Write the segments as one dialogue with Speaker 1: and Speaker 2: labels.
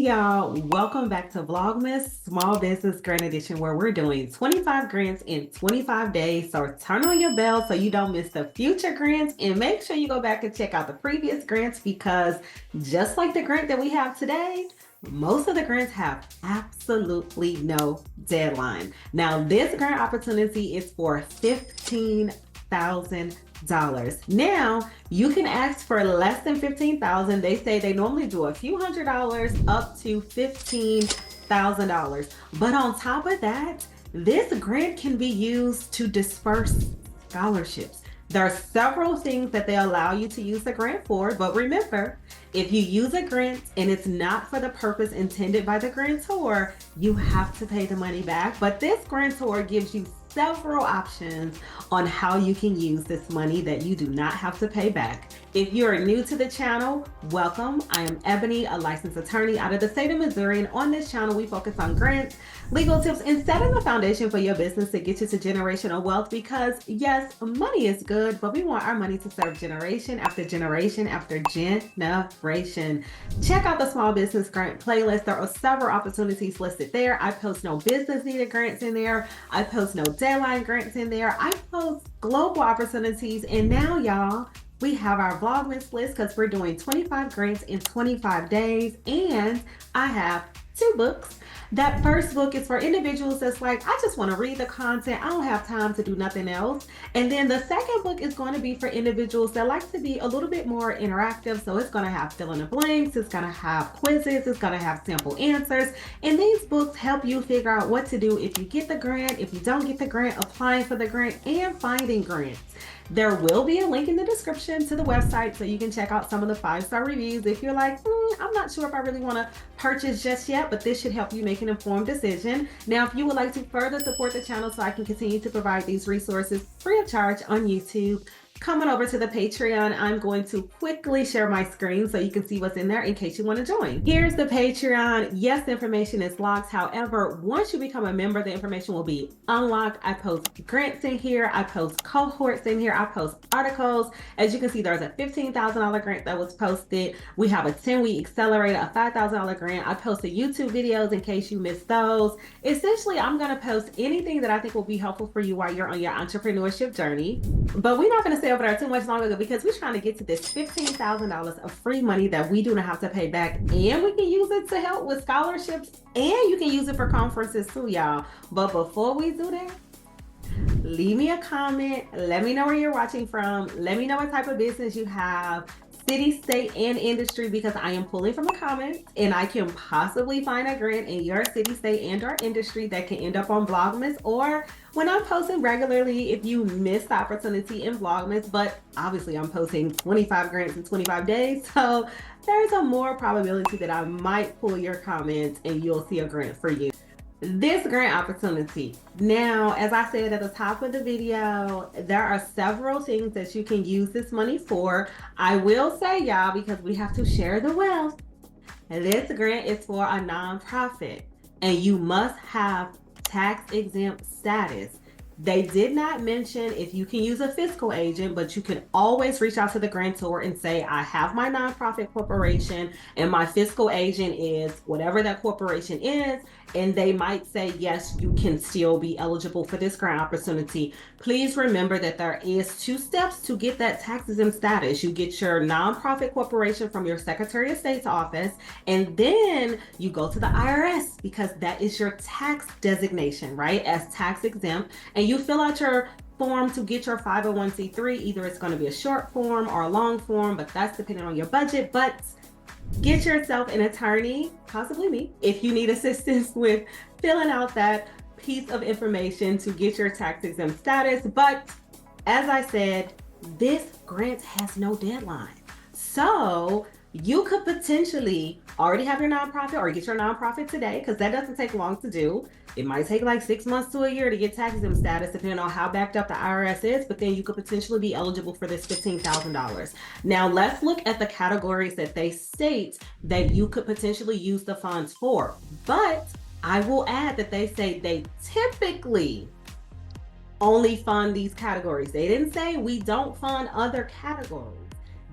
Speaker 1: y'all, welcome back to Vlogmas Small Business Grant Edition, where we're doing 25 grants in 25 days. So turn on your bell so you don't miss the future grants, and make sure you go back and check out the previous grants, because just like the grant that we have today, most of the grants have absolutely no deadline. Now, this grant opportunity is for $15,000. Now, you can ask for less than $15,000. They say they normally do a few $100s up to $15,000. But on top of that, this grant can be used to disperse scholarships. There are several things that they allow you to use the grant for, but remember, if you use a grant and it's not for the purpose intended by the grantor, you have to pay the money back. But this grantor gives you several options on how you can use this money that you do not have to pay back. If you're new to the channel, welcome. I am Ebony, a licensed attorney out of the state of Missouri, and on this channel we focus on grants, legal tips, and setting the foundation for your business to get you to generational wealth. Because yes, money is good, but we want our money to serve generation after generation after generation. Check out the small business grant playlist. There are several opportunities listed there. I post no business needed grants in there. I post no deadline grants in there. I post global opportunities. And now, y'all, we have our Vlogmas list because we're doing 25 grants in 25 days. And I have 2 books. That first book is for individuals that's like, I just want to read the content. I don't have time to do nothing else. And then the second book is going to be for individuals that like to be a little bit more interactive. So it's going to have fill in the blanks. It's going to have quizzes. It's going to have sample answers. And these books help you figure out what to do if you get the grant, if you don't get the grant, applying for the grant, and finding grants. There will be a link in the description to the website so you can check out some of the 5-star reviews if you're like, I'm not sure if I really want to purchase just yet, but this should help you make an informed decision. Now, if you would like to further support the channel so I can continue to provide these resources free of charge on YouTube, come on over to the Patreon. I'm going to quickly share my screen so you can see what's in there in case you want to join. Here's the Patreon. Yes, the information is locked. However, once you become a member, the information will be unlocked. I post grants in here. I post cohorts in here. I post articles. As you can see, there's a $15,000 grant that was posted. We have a 10-week accelerator, a $5,000 grant. I posted YouTube videos in case you missed those. Essentially, I'm going to post anything that I think will be helpful for you while you're on your entrepreneurship journey. But we're not going to stay over there too much longer because we're trying to get to this $15,000 of free money that we do not have to pay back, and we can use it to help with scholarships, and you can use it for conferences too, y'all. But before we do that, leave me a comment. Let me know where you're watching from. Let me know what type of business you have, city, state, and industry, because I am pulling from the comments and I can possibly find a grant in your city, state, and or industry that can end up on Vlogmas, or when I'm posting regularly if you missed the opportunity in Vlogmas. But obviously I'm posting 25 grants in 25 days, so there's a more probability that I might pull your comments and you'll see a grant for you. This grant opportunity. Now, as I said at the top of the video, there are several things that you can use this money for. I will say, y'all, because we have to share the wealth, this grant is for a nonprofit and you must have tax-exempt status. They did not mention if you can use a fiscal agent, but you can always reach out to the grantor and say, I have my nonprofit corporation and my fiscal agent is whatever that corporation is. And they might say, yes, you can still be eligible for this grant opportunity. Please remember that there is 2 steps to get that tax-exempt status. You get your nonprofit corporation from your Secretary of State's office, and then you go to the IRS because that is your tax designation, right, as tax-exempt. And you fill out your form to get your 501c3. Either it's going to be a short form or a long form, but that's depending on your budget. But get yourself an attorney, possibly me, if you need assistance with filling out that piece of information to get your tax-exempt status. But as I said, this grant has no deadline. So you could potentially already have your nonprofit or get your nonprofit today, because that doesn't take long to do. It might take like 6 months to a year to get tax-exempt status, depending on how backed up the IRS is, but then you could potentially be eligible for this $15,000. Now, let's look at the categories that they state that you could potentially use the funds for. But I will add that they say they typically only fund these categories. They didn't say we don't fund other categories.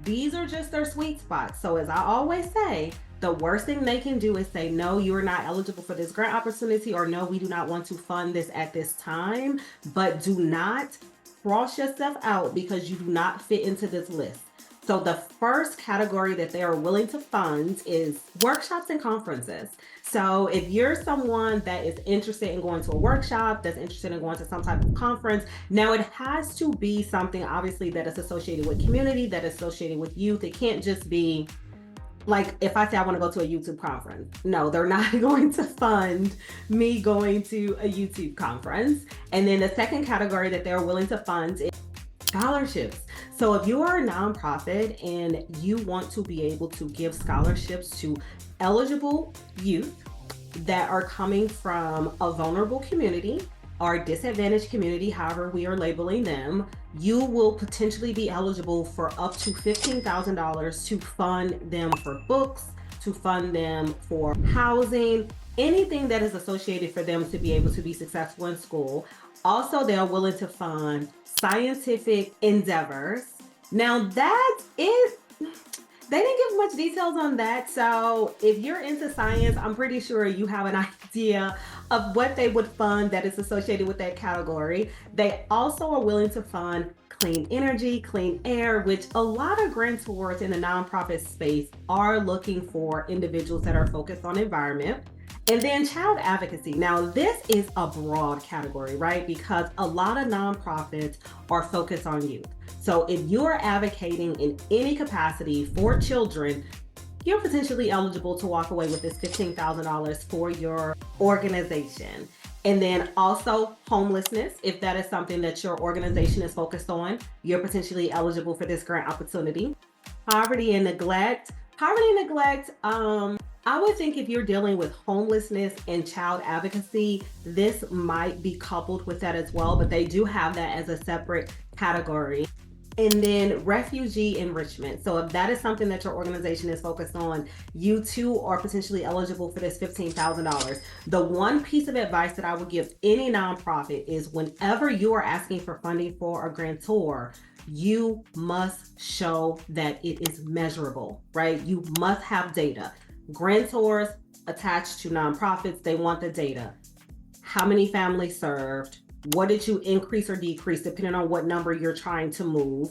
Speaker 1: These are just their sweet spots. So as I always say, The worst thing they can do is say, no, you are not eligible for this grant opportunity, or no, we do not want to fund this at this time. But do not cross yourself out because you do not fit into this list. So the first category that they are willing to fund is workshops and conferences. So if you're someone that is interested in going to a workshop, that's interested in going to some type of conference, now it has to be something obviously that is associated with community, that is associated with youth. It can't just be like if I say I want to go to a YouTube conference. No, they're not going to fund me going to a YouTube conference. And then the second category that they're willing to fund is scholarships. So if you are a nonprofit and you want to be able to give scholarships to eligible youth that are coming from a vulnerable community or disadvantaged community, however we are labeling them, you will potentially be eligible for up to $15,000 to fund them for books, to fund them for housing, anything that is associated for them to be able to be successful in school. Also, they are willing to fund scientific endeavors. Now that is, they didn't give much details on that. So if you're into science, I'm pretty sure you have an idea of what they would fund that is associated with that category. They also are willing to fund clean energy, clean air, which a lot of grantors in the nonprofit space are looking for individuals that are focused on environment. And then child advocacy. Now, this is a broad category, right? Because a lot of nonprofits are focused on youth. So if you're advocating in any capacity for children, you're potentially eligible to walk away with this $15,000 for your organization. And then also homelessness, if that is something that your organization is focused on, you're potentially eligible for this grant opportunity. Poverty and neglect. I would think if you're dealing with homelessness and child advocacy, this might be coupled with that as well, but they do have that as a separate category. And then refugee enrichment. So if that is something that your organization is focused on, you too are potentially eligible for this $15,000. The one piece of advice that I would give any nonprofit is whenever you are asking for funding for a grantor, you must show that it is measurable, right? You must have data. Grantors attached to nonprofits, they want the data. How many families served? What did you increase or decrease depending on what number you're trying to move?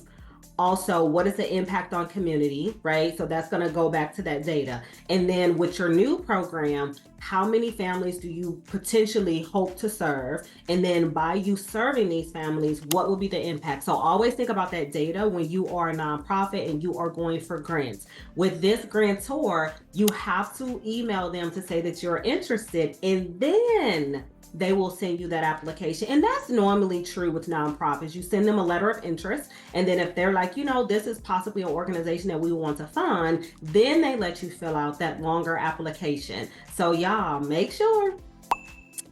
Speaker 1: Also, what is the impact on community, right? So that's going to go back to that data. And then with your new program, how many families do you potentially hope to serve? And then by you serving these families, what will be the impact? So always think about that data when you are a nonprofit and you are going for grants. With this grantor, you have to email them to say that you're interested, and then they will send you that application. And that's normally true with nonprofits. You send them a letter of interest, and then if they're like, this is possibly an organization that we want to fund, then they let you fill out that longer application. So y'all, make sure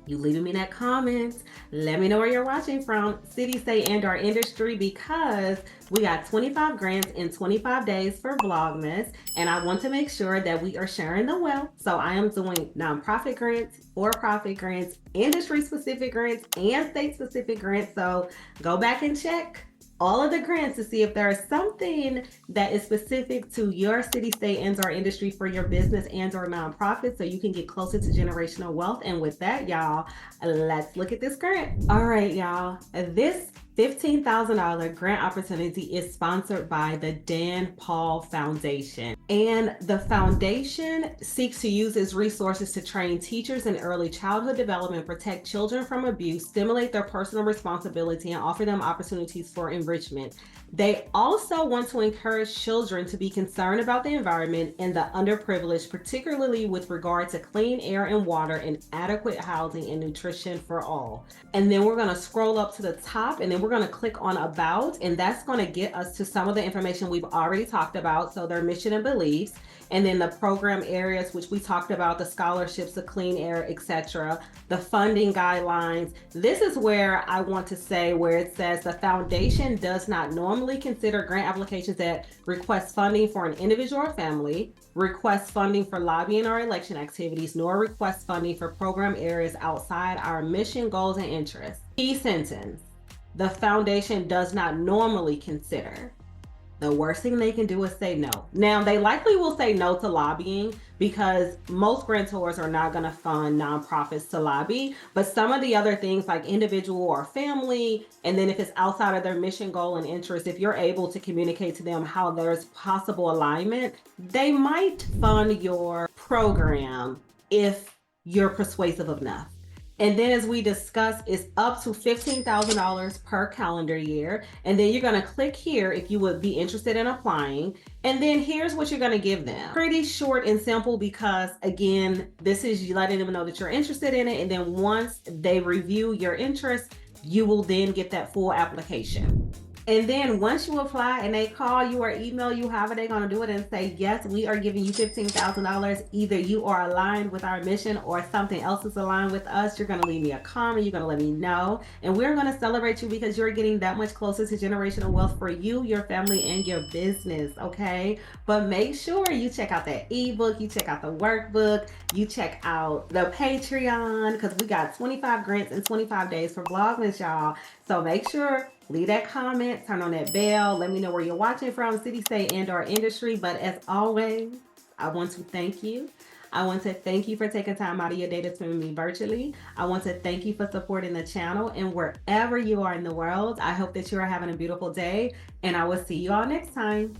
Speaker 1: you leaving me that comment. Let me know where you're watching from, city, state, and our industry, because we got 25 grants in 25 days for Vlogmas, and I want to make sure that we are sharing the wealth. So I am doing nonprofit grants, for-profit grants, industry-specific grants, and state-specific grants. So go back and check all of the grants to see if there is something that is specific to your city, state, and or industry for your business and or nonprofit, so you can get closer to generational wealth. And with that, y'all, let's look at this grant. All right, y'all, this $15,000 grant opportunity is sponsored by the Dan Paul Foundation. And the foundation seeks to use its resources to train teachers in early childhood development, protect children from abuse, stimulate their personal responsibility, and offer them opportunities for enrichment. They also want to encourage children to be concerned about the environment and the underprivileged, particularly with regard to clean air and water and adequate housing and nutrition for all. And then we're going to scroll up to the top, and then we're going to click on About, and that's going to get us to some of the information we've already talked about. So their mission and beliefs, and then the program areas, which we talked about, the scholarships, the clean air, etc., the funding guidelines. This is where I want to say where it says the foundation does not normally consider grant applications that request funding for an individual or family, request funding for lobbying or election activities, nor request funding for program areas outside our mission, goals, and interests. Key sentence: the foundation does not normally consider. the worst thing they can do is say no. Now, they likely will say no to lobbying because most grantors are not going to fund nonprofits to lobby. But some of the other things like individual or family, and then if it's outside of their mission, goal, and interest, if you're able to communicate to them how there's possible alignment, they might fund your program if you're persuasive enough. And then, as we discussed, it's up to $15,000 per calendar year. And then you're going to click here if you would be interested in applying. And then here's what you're going to give them. Pretty short and simple because, again, this is you letting them know that you're interested in it. And then once they review your interest, you will then get that full application. And then once you apply and they call you or email you, however they're going to do it, and say, yes, we are giving you $15,000. Either you are aligned with our mission or something else is aligned with us. You're going to leave me a comment. You're going to let me know. And we're going to celebrate you because you're getting that much closer to generational wealth for you, your family, and your business. Okay. But make sure you check out that ebook. You check out the workbook. You check out the Patreon because we got 25 grants in 25 days for Vlogmas, y'all. So make sure, leave that comment, turn on that bell, let me know where you're watching from, city, state, and or industry. But as always, I want to thank you. I want to thank you for taking time out of your day to tune me virtually. I want to thank you for supporting the channel, and wherever you are in the world, I hope that you are having a beautiful day, and I will see you all next time.